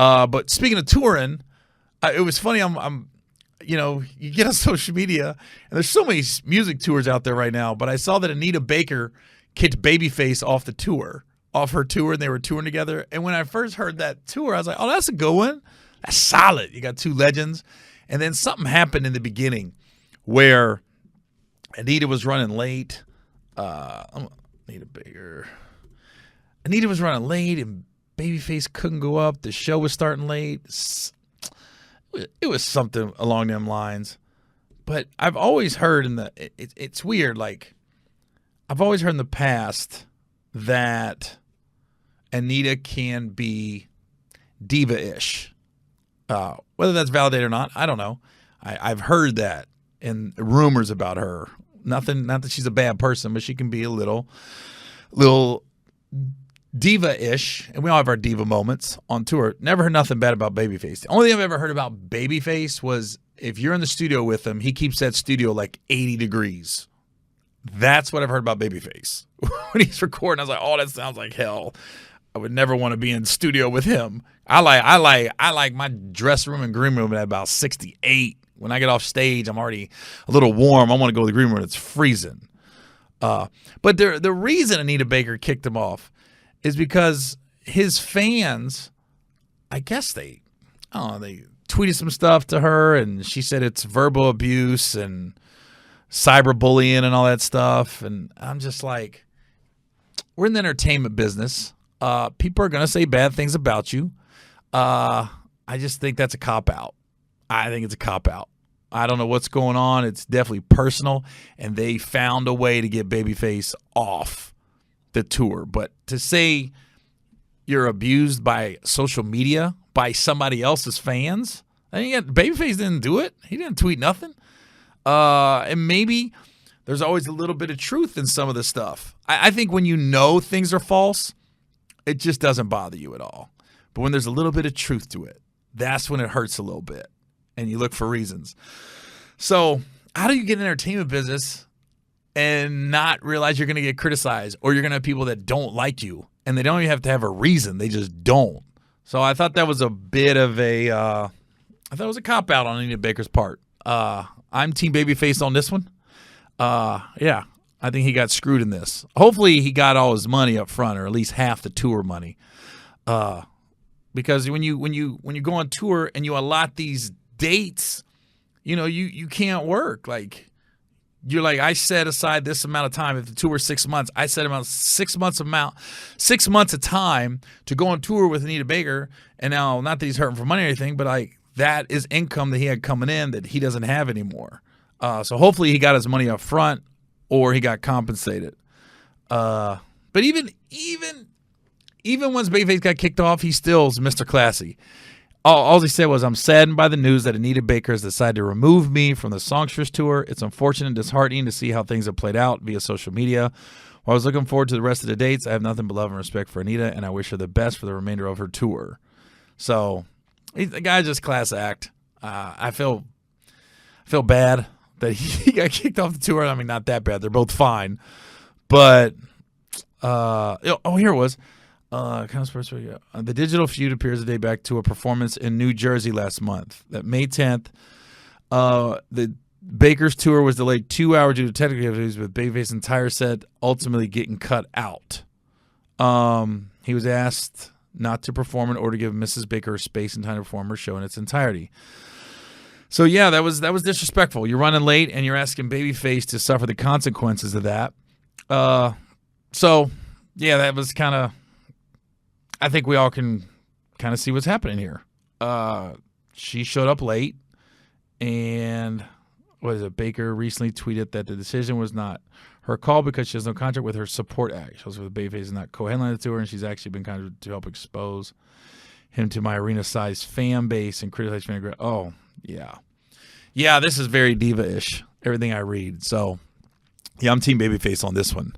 But speaking of touring, it was funny. You get on social media, and there's so many music tours out there right now. But I saw that Anita Baker kicked Babyface off her tour, and they were touring together. And when I first heard that tour, I was like, oh, that's a good one. That's solid. You got two legends. And then something happened in the beginning where Anita was running late. Anita Baker. Anita was running late, and Babyface couldn't go up. The show was starting late. It was something along them lines. But I've always heard it's weird, like, I've always heard in the past that Anita can be diva-ish. Whether that's validated or not, I don't know. I've heard that in rumors about her. Not that she's a bad person, but she can be a little diva-ish, and we all have our diva moments on tour. Never heard nothing bad about Babyface. The only thing I've ever heard about Babyface was if you're in the studio with him, he keeps that studio like 80 degrees. That's what I've heard about Babyface. When he's recording, I was like, oh, that sounds like hell. I would never want to be in studio with him. I like my dressing room and green room at about 68. When I get off stage, I'm already a little warm. I want to go to the green room. It's freezing. But the reason Anita Baker kicked him off is because his fans, I guess they tweeted some stuff to her, and she said it's verbal abuse and cyberbullying and all that stuff. And I'm just like, we're in the entertainment business. People are going to say bad things about you. I just think that's a cop-out. I think it's a cop-out. I don't know what's going on. It's definitely personal, and they found a way to get Babyface off the tour. But to say you're abused by social media, by somebody else's fans, Babyface didn't do it. He didn't tweet nothing. And maybe there's always a little bit of truth in some of the stuff. I think when you know things are false, it just doesn't bother you at all. But when there's a little bit of truth to it, that's when it hurts a little bit, and you look for reasons. So how do you get in the entertainment business and not realize you're going to get criticized, or you're going to have people that don't like you, and they don't even have to have a reason. They just don't. So I thought that was a bit of I thought it was a cop-out on Anita Baker's part. I'm Team Babyface on this one. Yeah, I think he got screwed in this. Hopefully he got all his money up front, or at least half the tour money. Because when you go on tour and you allot these dates, you can't work. Like, you're like, I set aside this amount of time. If the tour is 6 months, I set about 6 months of time to go on tour with Anita Baker. And now, not that he's hurting for money or anything, but that is income that he had coming in that he doesn't have anymore. So hopefully he got his money up front, or he got compensated. But even once Babyface got kicked off, he still is Mr. Classy. All he said was, I'm saddened by the news that Anita Baker has decided to remove me from the Songstress tour. It's unfortunate and disheartening to see how things have played out via social media. While I was looking forward to the rest of the dates, I have nothing but love and respect for Anita, and I wish her the best for the remainder of her tour. So, the guy's just class act. I feel bad that he got kicked off the tour. I mean, not that bad. They're both fine. But, here it was. The Digital Feud appears a day back to a performance in New Jersey last month. That May 10th, the Baker's tour was delayed 2 hours due to technical difficulties, with Babyface's entire set ultimately getting cut out. He was asked not to perform in order to give Mrs. Baker space and time to perform her show in its entirety. So yeah, that was disrespectful. You're running late and you're asking Babyface to suffer the consequences of that. So yeah, that was kind of. I think we all can kind of see what's happening here. She showed up late, and Baker recently tweeted that the decision was not her call because she has no contract with her support act. She was with Babyface and not co-headline the tour, and she's actually been kind of to help expose him to my arena-sized fan base and criticize fan. Oh, yeah. Yeah, this is very diva-ish, everything I read. So, yeah, I'm Team Babyface on this one.